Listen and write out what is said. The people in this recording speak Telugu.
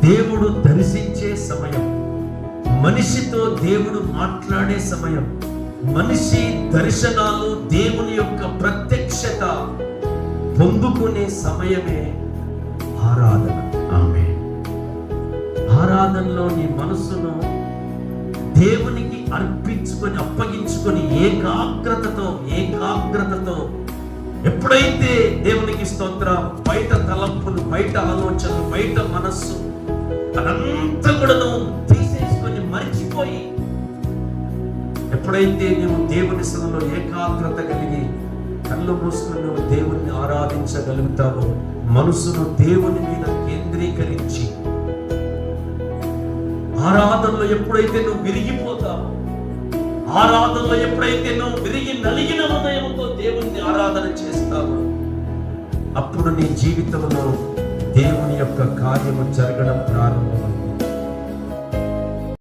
దేవుడు దర్శించే సమయం, మనిషితో దేవుడు మాట్లాడే సమయం, మనిషి దర్శనాలు, దేవుని యొక్క ప్రత్యక్షత పొందుకునే సమయమే ఆరాధన. ఆమేన్. ఆరాధనలో నీ మనసును దేవునికి అర్పించుకొని అప్పగించుకొని ఏకాగ్రతతో ఎప్పుడైతే దేవునికి స్తోత్రం, బయట తలంపులు, బయట ఆలోచనలు, బయట మనస్సు అదంతా కూడా నువ్వు తీసేసుకొని మర్చిపోయి ఎప్పుడైతే నువ్వు దేవుని సన్నిధిలో ఏకాగ్రత కలిగి కళ్ళు మూసుకుని నువ్వు దేవుణ్ణి ఆరాధించగలుగుతావో, మనసును దేవుని మీద కేంద్రీకరించి ఆరాధనలో ఎప్పుడైతే నువ్వు విరిగిపోతావో, ఆరాధనలో ఎప్పుడైతే నువ్వు విరిగి నలిగిన హృదయంతో దేవుణ్ణి ఆరాధన చేస్తావో, అప్పుడు నీ జీవితంలో దేవుని యొక్క కార్యము జరగడం ప్రారంభం.